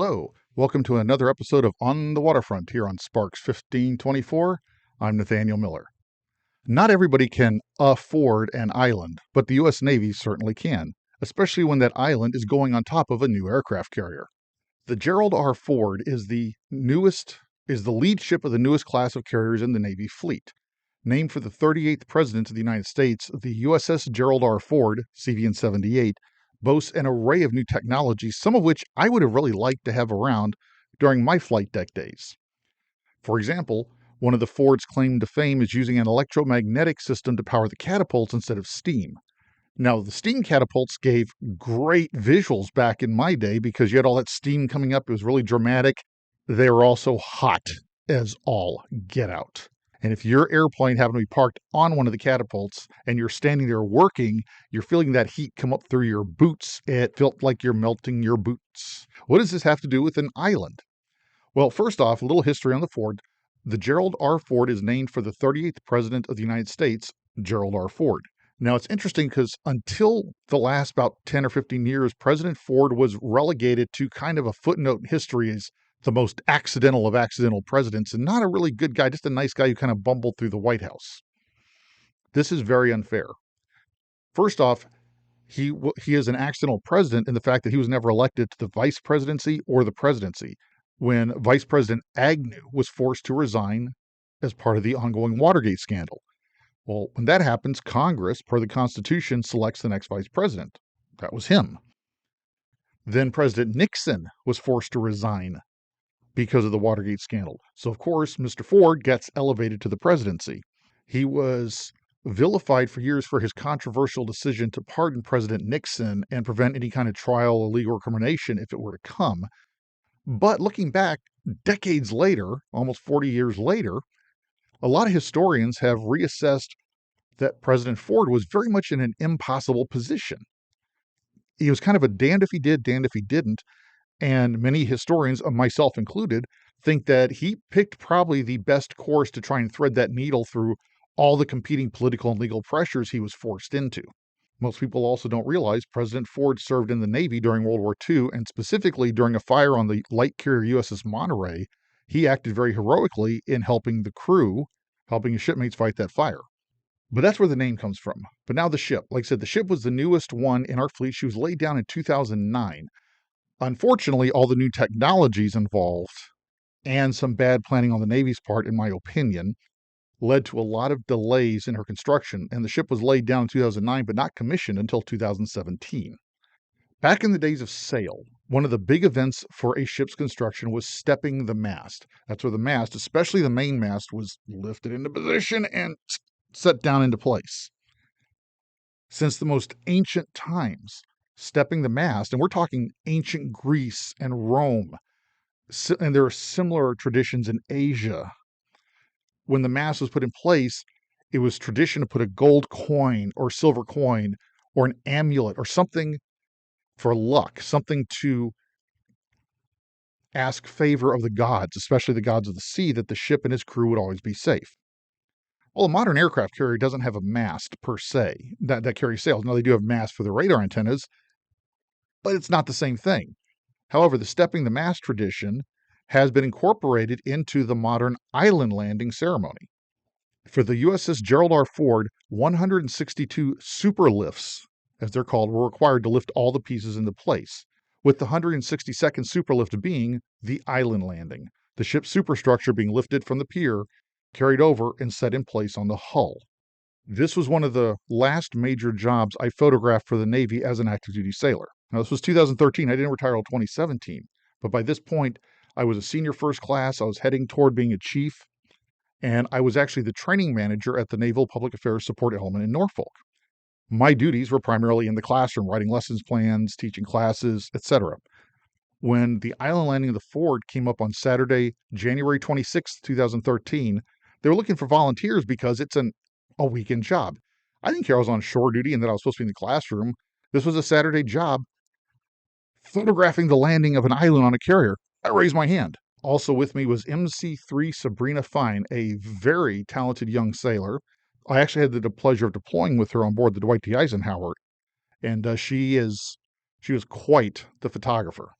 Hello, welcome to another episode of On the Waterfront here on Sparks 1524. I'm Nathaniel Miller. Not everybody can afford an island, but the U.S. Navy certainly can, especially when that island is going on top of a new aircraft carrier. The Gerald R. Ford is the lead ship of the newest class of carriers in the Navy fleet. Named for the 38th President of the United States, the USS Gerald R. Ford, CVN 78, boasts an array of new technologies, some of which I would have really liked to have around during my flight deck days. For example, one of the Ford's claim to fame is using an electromagnetic system to power the catapults instead of steam. Now, the steam catapults gave great visuals back in my day because you had all that steam coming up. It was really dramatic. They were also hot as all get out. And if your airplane happened to be parked on one of the catapults and you're standing there working, you're feeling that heat come up through your boots. It felt like you're melting your boots. What does this have to do with an island? Well, first off, a little history on the Ford. The Gerald R. Ford is named for the 38th President of the United States, Gerald R. Ford. Now, it's interesting because until the last about 10 or 15 years, President Ford was relegated to kind of a footnote in history as the most accidental of accidental presidents and not a really good guy, just a nice guy who kind of bumbled through the White House. This is very unfair. First off, he is an accidental president in the fact that he was never elected to the vice presidency or the presidency when Vice President Agnew was forced to resign as part of the ongoing Watergate scandal. Well, when that happens, Congress, per the Constitution, selects the next vice president. That was him. Then President Nixon was forced to resign because of the Watergate scandal. So, of course, Mr. Ford gets elevated to the presidency. He was vilified for years for his controversial decision to pardon President Nixon and prevent any kind of trial or legal recrimination if it were to come. But looking back, decades later, almost 40 years later, a lot of historians have reassessed that President Ford was very much in an impossible position. He was kind of a damned if he did, damned if he didn't. And many historians, myself included, think that he picked probably the best course to try and thread that needle through all the competing political and legal pressures he was forced into. Most people also don't realize President Ford served in the Navy during World War II, and specifically during a fire on the light carrier USS Monterey, he acted very heroically in helping the crew, helping his shipmates fight that fire. But that's where the name comes from. But now the ship. Like I said, the ship was the newest one in our fleet. She was laid down in 2009. Unfortunately, all the new technologies involved and some bad planning on the Navy's part, in my opinion, led to a lot of delays in her construction, and the ship was laid down in 2009 but not commissioned until 2017. Back in the days of sail, one of the big events for a ship's construction was stepping the mast. That's where the mast, especially the main mast, was lifted into position and set down into place. Since the most ancient times, stepping the mast, and we're talking ancient Greece and Rome, and there are similar traditions in Asia. When the mast was put in place, it was tradition to put a gold coin or silver coin or an amulet or something for luck, something to ask favor of the gods, especially the gods of the sea, that the ship and his crew would always be safe. Well, a modern aircraft carrier doesn't have a mast per se that carries sails. Now, they do have masts for the radar antennas, but it's not the same thing. However, the stepping the mast tradition has been incorporated into the modern island landing ceremony. For the USS Gerald R. Ford, 162 super lifts, as they're called, were required to lift all the pieces into place, with the 162nd superlift being the island landing, the ship's superstructure being lifted from the pier, carried over, and set in place on the hull. This was one of the last major jobs I photographed for the Navy as an active duty sailor. Now, this was 2013. I didn't retire until 2017, but by this point, I was a senior first class. I was heading toward being a chief, and I was actually the training manager at the Naval Public Affairs Support Element in Norfolk. My duties were primarily in the classroom, writing lessons plans, teaching classes, etc. When the island landing of the Ford came up on Saturday, January 26, 2013, they were looking for volunteers because it's a weekend job. I didn't care I was on shore duty and that I was supposed to be in the classroom. This was a Saturday job. Photographing the landing of an island on a carrier, I raised my hand. Also with me was MC3 Sabrina Fine, a very talented young sailor. I actually had the pleasure of deploying with her on board the Dwight D. Eisenhower, and she was quite the photographer.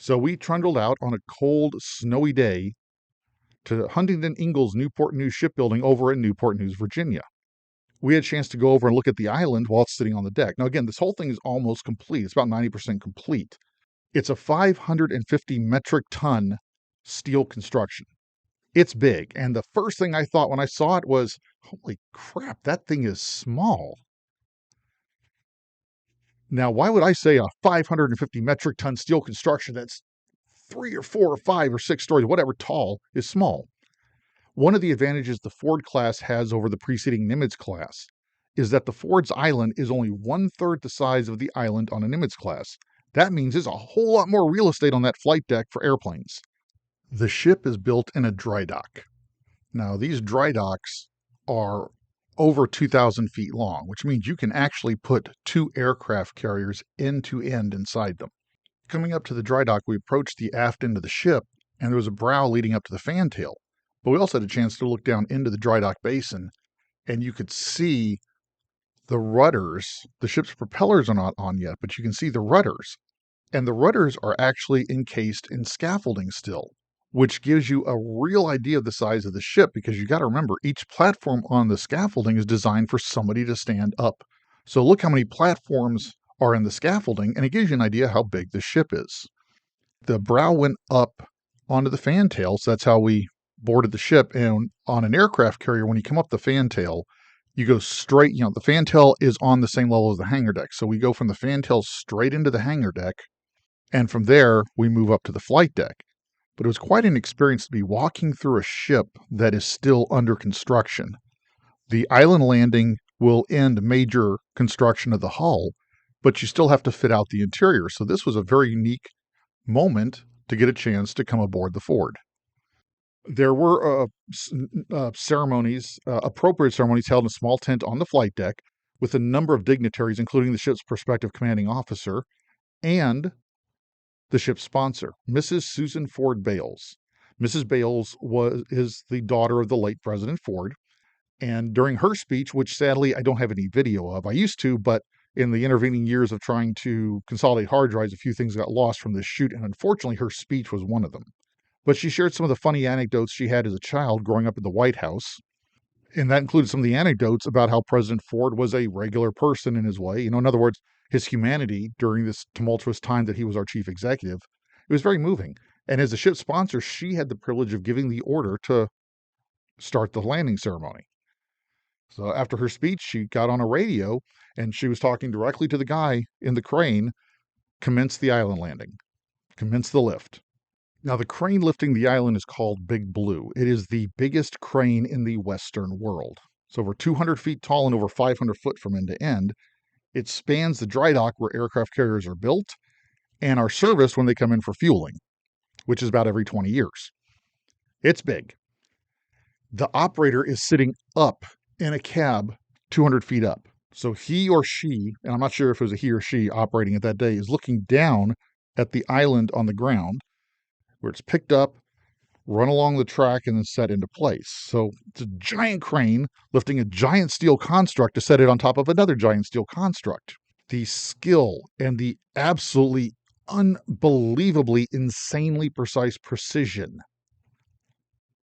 So we trundled out on a cold, snowy day to Huntington Ingalls Newport News Shipbuilding over in Newport News, Virginia. We had a chance to go over and look at the island while it's sitting on the deck. Now, again, this whole thing is almost complete. It's about 90% complete. It's a 550 metric ton steel construction. It's big. And the first thing I thought when I saw it was, holy crap, that thing is small. Now, why would I say a 550 metric ton steel construction that's 3 or 4 or 5 or 6 stories, whatever tall, is small? One of the advantages the Ford class has over the preceding Nimitz class is that the Ford's island is only 1/3 the size of the island on a Nimitz class. That means there's a whole lot more real estate on that flight deck for airplanes. The ship is built in a dry dock. Now, these dry docks are over 2,000 feet long, which means you can actually put 2 aircraft carriers end to end inside them. Coming up to the dry dock, we approached the aft end of the ship, and there was a brow leading up to the fantail. But we also had a chance to look down into the dry dock basin, and you could see the rudders. The ship's propellers are not on yet, but you can see the rudders. And the rudders are actually encased in scaffolding still, which gives you a real idea of the size of the ship, because you got to remember each platform on the scaffolding is designed for somebody to stand up. So look how many platforms are in the scaffolding, and it gives you an idea how big the ship is. The brow went up onto the fantail, so that's how we boarded the ship. And on an aircraft carrier, when you come up the fantail, you go straight, the fantail is on the same level as the hangar deck. So we go from the fantail straight into the hangar deck, and from there, we move up to the flight deck. But it was quite an experience to be walking through a ship that is still under construction. The island landing will end major construction of the hull, but you still have to fit out the interior. So this was a very unique moment to get a chance to come aboard the Ford. There were ceremonies, appropriate ceremonies held in a small tent on the flight deck with a number of dignitaries, including the ship's prospective commanding officer and the ship's sponsor, Mrs. Susan Ford Bales. Mrs. Bales is the daughter of the late President Ford, and during her speech, which sadly I don't have any video of, I used to, but in the intervening years of trying to consolidate hard drives, a few things got lost from this shoot, and unfortunately her speech was one of them. But she shared some of the funny anecdotes she had as a child growing up in the White House, and that included some of the anecdotes about how President Ford was a regular person in his way. In other words, his humanity during this tumultuous time that he was our chief executive. It was very moving. And as the ship's sponsor, she had the privilege of giving the order to start the landing ceremony. So after her speech, she got on a radio and she was talking directly to the guy in the crane, commence the island landing, commence the lift. Now, the crane lifting the island is called Big Blue. It is the biggest crane in the Western world. It's over 200 feet tall and over 500 foot from end to end. It spans the dry dock where aircraft carriers are built and are serviced when they come in for fueling, which is about every 20 years. It's big. The operator is sitting up in a cab 200 feet up. So he or she, and I'm not sure if it was a he or she operating it that day, is looking down at the island on the ground where it's picked up, run along the track, and then set into place. So it's a giant crane lifting a giant steel construct to set it on top of another giant steel construct. The skill and the absolutely unbelievably insanely precise precision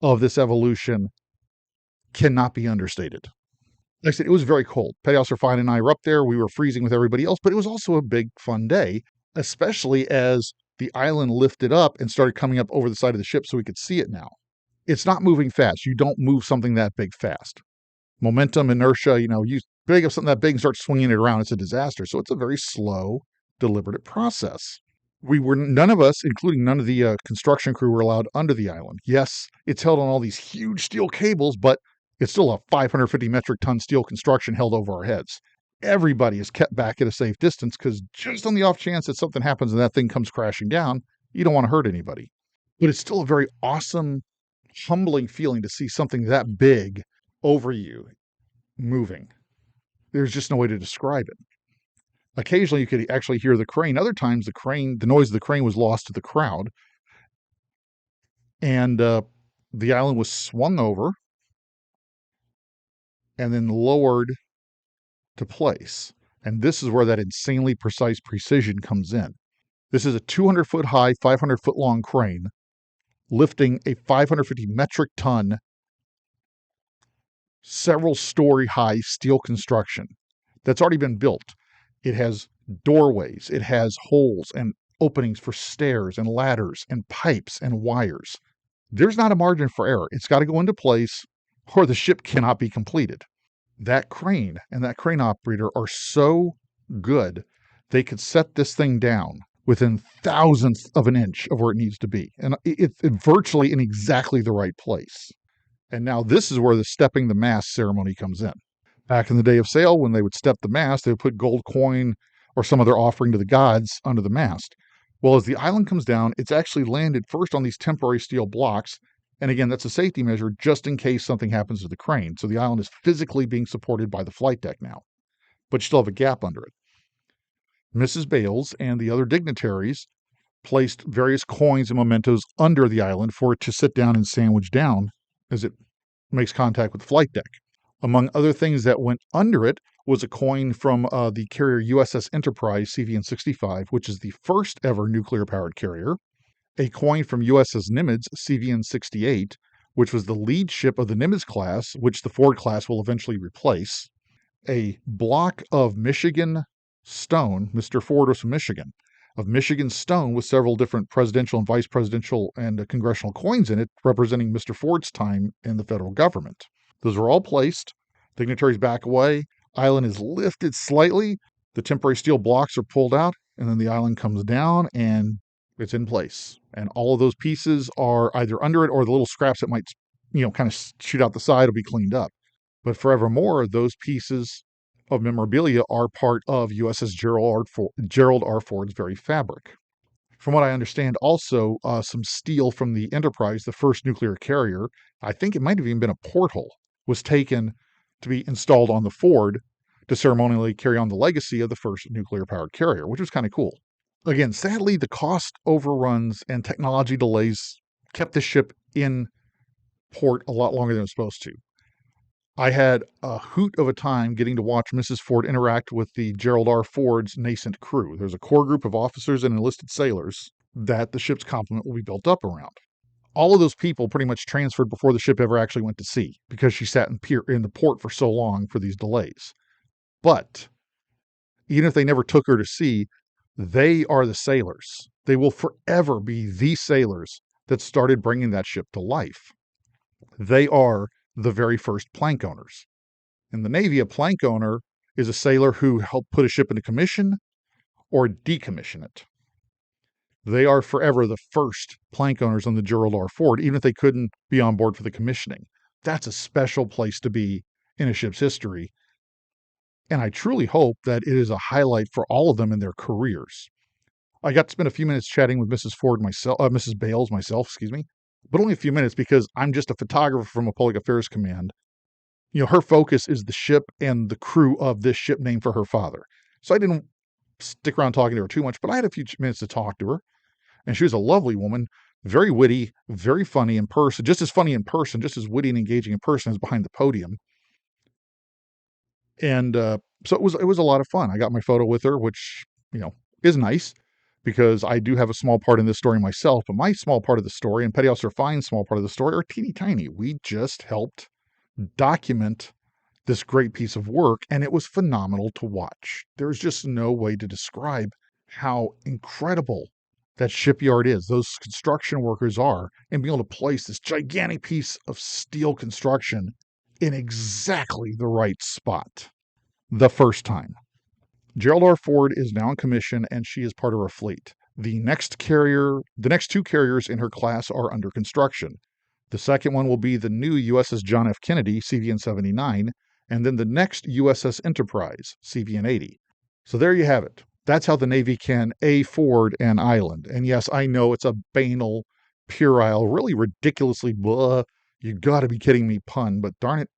of this evolution cannot be understated. Like I said, it was very cold. Petty Officer Fine and I were up there. We were freezing with everybody else, but it was also a big, fun day, especially as the island lifted up and started coming up over the side of the ship so we could see it now. It's not moving fast. You don't move something that big fast. Momentum, inertia, you big of something that big and start swinging it around, it's a disaster. So it's a very slow, deliberative process. None of us, including none of the construction crew, were allowed under the island. Yes, it's held on all these huge steel cables, but it's still a 550 metric ton steel construction held over our heads. Everybody is kept back at a safe distance because just on the off chance that something happens and that thing comes crashing down, you don't want to hurt anybody. But it's still a very awesome, humbling feeling to see something that big over you moving. There's just no way to describe it. Occasionally you could actually hear the crane. Other times the noise of the crane was lost to the crowd. And the island was swung over and then lowered to place. And this is where that insanely precise precision comes in. This is a 200-foot high, 500-foot long crane lifting a 550 metric ton, several story high steel construction that's already been built. It has doorways, it has holes and openings for stairs and ladders and pipes and wires. There's not a margin for error. It's got to go into place or the ship cannot be completed. That crane and that crane operator are so good, they could set this thing down within thousandths of an inch of where it needs to be. And it's virtually in exactly the right place. And now this is where the stepping the mast ceremony comes in. Back in the day of sail, when they would step the mast, they would put gold coin or some other offering to the gods under the mast. Well, as the island comes down, it's actually landed first on these temporary steel blocks. And again, that's a safety measure just in case something happens to the crane. So the island is physically being supported by the flight deck now, but you still have a gap under it. Mrs. Bales and the other dignitaries placed various coins and mementos under the island for it to sit down and sandwich down as it makes contact with the flight deck. Among other things that went under it was a coin from the carrier USS Enterprise CVN-65, which is the first ever nuclear-powered carrier, a coin from USS Nimitz CVN-68, which was the lead ship of the Nimitz class, which the Ford class will eventually replace, a block of Michigan stone. Mr. Ford was from Michigan, of Michigan stone with several different presidential and vice presidential and congressional coins in it, representing Mr. Ford's time in the federal government. Those were all placed. Dignitaries back away. Island is lifted slightly. The temporary steel blocks are pulled out, and then the island comes down and it's in place. And all of those pieces are either under it or the little scraps that might, kind of shoot out the side will be cleaned up. But forevermore, those pieces of memorabilia are part of USS Gerald R. Ford's very fabric. From what I understand, also some steel from the Enterprise, the first nuclear carrier, I think it might have even been a porthole, was taken to be installed on the Ford to ceremonially carry on the legacy of the first nuclear-powered carrier, which was kind of cool. Again, sadly, the cost overruns and technology delays kept the ship in port a lot longer than it was supposed to. I had a hoot of a time getting to watch Mrs. Ford interact with the Gerald R. Ford's nascent crew. There's a core group of officers and enlisted sailors that the ship's complement will be built up around. All of those people pretty much transferred before the ship ever actually went to sea because she sat in the port for so long for these delays. But even if they never took her to sea, they are the sailors. They will forever be the sailors that started bringing that ship to life. They are the very first plank owners. In the Navy, a plank owner is a sailor who helped put a ship into commission or decommission it. They are forever the first plank owners on the Gerald R. Ford, even if they couldn't be on board for the commissioning. That's a special place to be in a ship's history. And I truly hope that it is a highlight for all of them in their careers. I got to spend a few minutes chatting with Mrs. Bales myself, but only a few minutes because I'm just a photographer from a public affairs command. Her focus is the ship and the crew of this ship named for her father. So I didn't stick around talking to her too much, but I had a few minutes to talk to her. And she was a lovely woman, very witty, very funny in person, just as funny in person, just as witty and engaging in person as behind the podium. And so it was a lot of fun. I got my photo with her, which, is nice because I do have a small part in this story myself, but my small part of the story and Petty Officer Fine's small part of the story are teeny tiny. We just helped document this great piece of work, and it was phenomenal to watch. There's just no way to describe how incredible that shipyard is, those construction workers are, and being able to place this gigantic piece of steel construction in exactly the right spot the first time. Gerald R. Ford is now in commission, and she is part of our fleet. The next two carriers in her class are under construction. The second one will be the new USS John F. Kennedy, CVN-79, and then the next USS Enterprise, CVN-80. So there you have it. That's how the Navy can afford an island. And yes, I know it's a banal, puerile, really ridiculously blah, you gotta be kidding me pun, but darn it,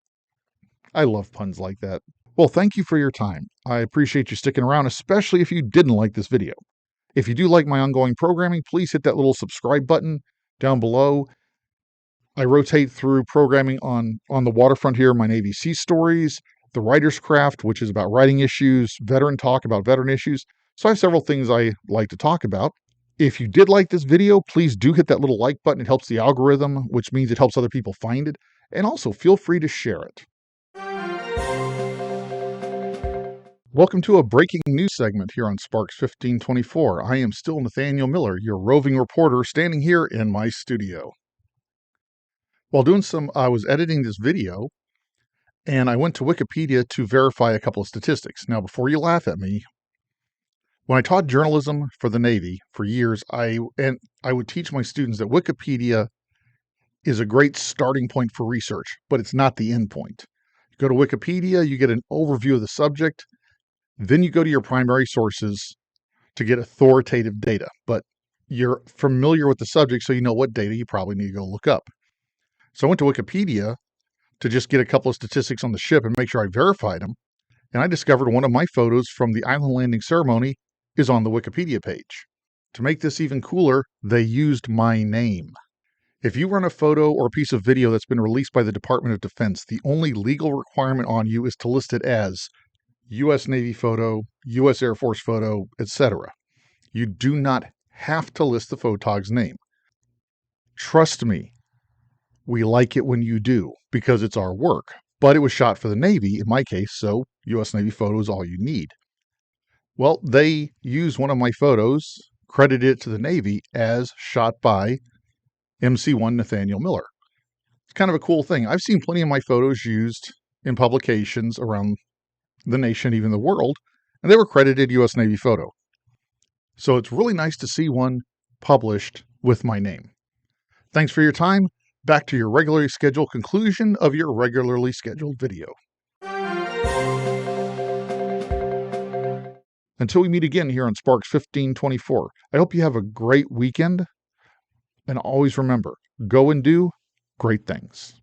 I love puns like that. Well, thank you for your time. I appreciate you sticking around, especially if you didn't like this video. If you do like my ongoing programming, please hit that little subscribe button down below. I rotate through programming on the Waterfront here, my Navy Sea Stories, The Writer's Craft, which is about writing issues, Veteran Talk about veteran issues. So I have several things I like to talk about. If you did like this video, please do hit that little like button. It helps the algorithm, which means it helps other people find it. And also feel free to share it. Welcome to a breaking news segment here on Sparks 1524. I am still Nathaniel Miller, your roving reporter, standing here in my studio. I was editing this video, and I went to Wikipedia to verify a couple of statistics. Now, before you laugh at me, when I taught journalism for the Navy for years, I would teach my students that Wikipedia is a great starting point for research, but it's not the end point. You go to Wikipedia, you get an overview of the subject, then you go to your primary sources to get authoritative data, but you're familiar with the subject, so you know what data you probably need to go look up. So I went to Wikipedia to just get a couple of statistics on the ship and make sure I verified them, and I discovered one of my photos from the island landing ceremony is on the Wikipedia page. To make this even cooler, they used my name. If you run a photo or a piece of video that's been released by the Department of Defense, the only legal requirement on you is to list it as U.S. Navy photo, U.S. Air Force photo, etc. You do not have to list the photog's name. Trust me, we like it when you do because it's our work, but it was shot for the Navy in my case, so U.S. Navy photo is all you need. Well, they used one of my photos, credited it to the Navy as shot by MC1 Nathaniel Miller. It's kind of a cool thing. I've seen plenty of my photos used in publications around the nation, even the world, and they were credited U.S. Navy photo. So it's really nice to see one published with my name. Thanks for your time. Back to your regularly scheduled conclusion of your regularly scheduled video. Until we meet again here on Sparks 1524, I hope you have a great weekend. And always remember, go and do great things.